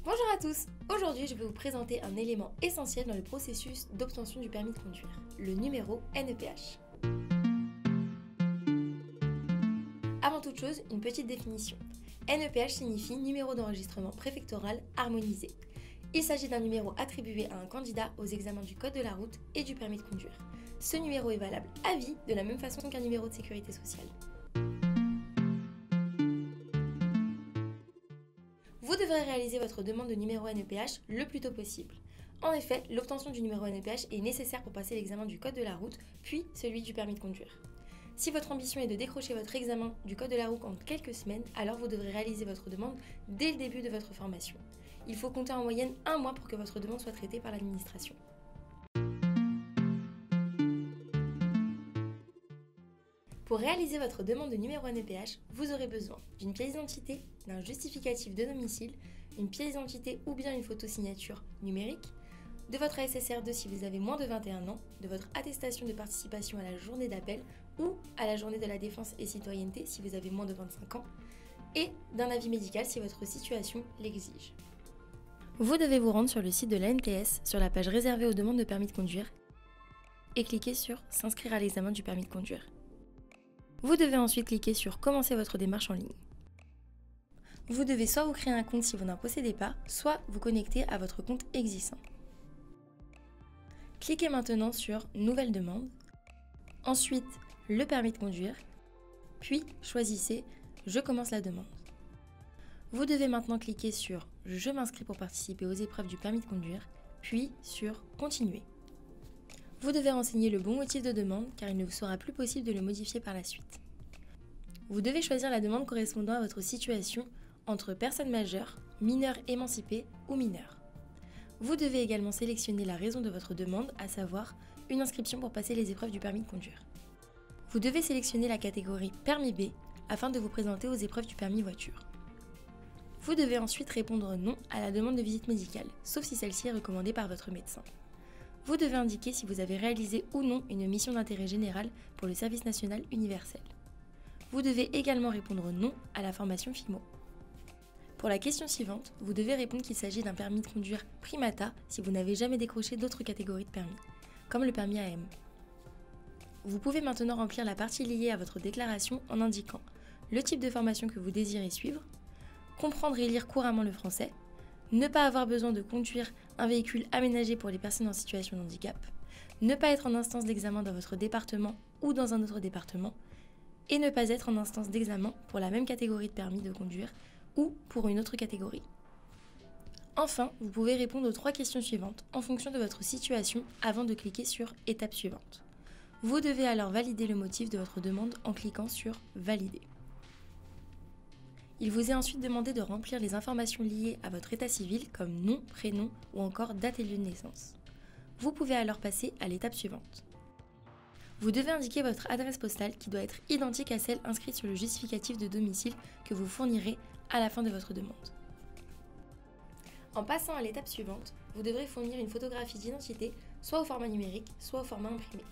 Bonjour à tous. Aujourd'hui, je vais vous présenter un élément essentiel dans le processus d'obtention du permis de conduire, le numéro NEPH. Avant toute chose, une petite définition. NEPH signifie numéro d'enregistrement préfectoral harmonisé. Il s'agit d'un numéro attribué à un candidat aux examens du code de la route et du permis de conduire. Ce numéro est valable à vie, de la même façon qu'un numéro de sécurité sociale. Vous devrez réaliser votre demande de numéro NEPH le plus tôt possible. En effet, l'obtention du numéro NEPH est nécessaire pour passer l'examen du code de la route, puis celui du permis de conduire. Si votre ambition est de décrocher votre examen du code de la route en quelques semaines, alors vous devrez réaliser votre demande dès le début de votre formation. Il faut compter en moyenne 1 mois pour que votre demande soit traitée par l'administration. Pour réaliser votre demande de numéro NEPH, vous aurez besoin d'une pièce d'identité, d'un justificatif de domicile, une pièce d'identité ou bien une photo-signature numérique, de votre ASSR2 si vous avez moins de 21 ans, de votre attestation de participation à la journée d'appel ou à la journée de la défense et citoyenneté si vous avez moins de 25 ans, et d'un avis médical si votre situation l'exige. Vous devez vous rendre sur le site de l'ANTS sur la page réservée aux demandes de permis de conduire et cliquer sur « S'inscrire à l'examen du permis de conduire ». Vous devez ensuite cliquer sur « Commencer votre démarche en ligne ». Vous devez soit vous créer un compte si vous n'en possédez pas, soit vous connecter à votre compte existant. Cliquez maintenant sur « Nouvelle demande », ensuite « Le permis de conduire », puis choisissez « Je commence la demande ». Vous devez maintenant cliquer sur « Je m'inscris pour participer aux épreuves du permis de conduire », puis sur « Continuer ». Vous devez renseigner le bon motif de demande car il ne vous sera plus possible de le modifier par la suite. Vous devez choisir la demande correspondant à votre situation entre personne majeure, mineur émancipé ou mineur. Vous devez également sélectionner la raison de votre demande, à savoir une inscription pour passer les épreuves du permis de conduire. Vous devez sélectionner la catégorie permis B afin de vous présenter aux épreuves du permis voiture. Vous devez ensuite répondre non à la demande de visite médicale, sauf si celle-ci est recommandée par votre médecin. Vous devez indiquer si vous avez réalisé ou non une mission d'intérêt général pour le service national universel. Vous devez également répondre non à la formation FIMO. Pour la question suivante, vous devez répondre qu'il s'agit d'un permis de conduire primata si vous n'avez jamais décroché d'autres catégories de permis, comme le permis AM. Vous pouvez maintenant remplir la partie liée à votre déclaration en indiquant le type de formation que vous désirez suivre, comprendre et lire couramment le français, ne pas avoir besoin de conduire un véhicule aménagé pour les personnes en situation de handicap, ne pas être en instance d'examen dans votre département ou dans un autre département, et ne pas être en instance d'examen pour la même catégorie de permis de conduire ou pour une autre catégorie. Enfin, vous pouvez répondre aux 3 questions suivantes en fonction de votre situation avant de cliquer sur « Étape suivante ». Vous devez alors valider le motif de votre demande en cliquant sur « Valider ». Il vous est ensuite demandé de remplir les informations liées à votre état civil comme nom, prénom ou encore date et lieu de naissance. Vous pouvez alors passer à l'étape suivante. Vous devez indiquer votre adresse postale qui doit être identique à celle inscrite sur le justificatif de domicile que vous fournirez à la fin de votre demande. En passant à l'étape suivante, vous devrez fournir une photographie d'identité soit au format numérique, soit au format imprimé.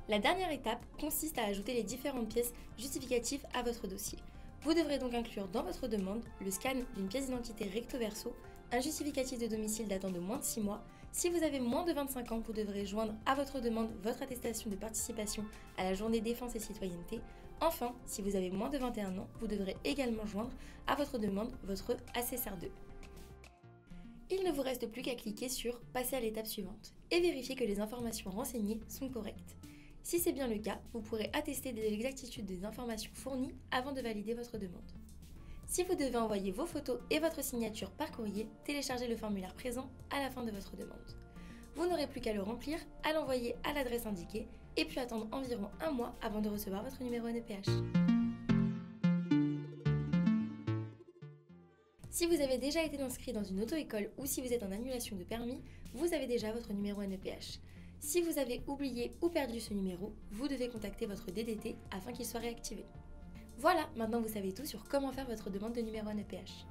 La dernière étape consiste à ajouter les différentes pièces justificatives à votre dossier. Vous devrez donc inclure dans votre demande le scan d'une pièce d'identité recto-verso, un justificatif de domicile datant de moins de 6 mois. Si vous avez moins de 25 ans, vous devrez joindre à votre demande votre attestation de participation à la journée défense et citoyenneté. Enfin, si vous avez moins de 21 ans, vous devrez également joindre à votre demande votre ASSR2. Il ne vous reste plus qu'à cliquer sur « Passer à l'étape suivante » et vérifier que les informations renseignées sont correctes. Si c'est bien le cas, vous pourrez attester de l'exactitude des informations fournies avant de valider votre demande. Si vous devez envoyer vos photos et votre signature par courrier, téléchargez le formulaire présent à la fin de votre demande. Vous n'aurez plus qu'à le remplir, à l'envoyer à l'adresse indiquée et puis attendre environ 1 mois avant de recevoir votre numéro NEPH. Si vous avez déjà été inscrit dans une auto-école ou si vous êtes en annulation de permis, vous avez déjà votre numéro NEPH. Si vous avez oublié ou perdu ce numéro, vous devez contacter votre DDT afin qu'il soit réactivé. Voilà, maintenant vous savez tout sur comment faire votre demande de numéro NEPH.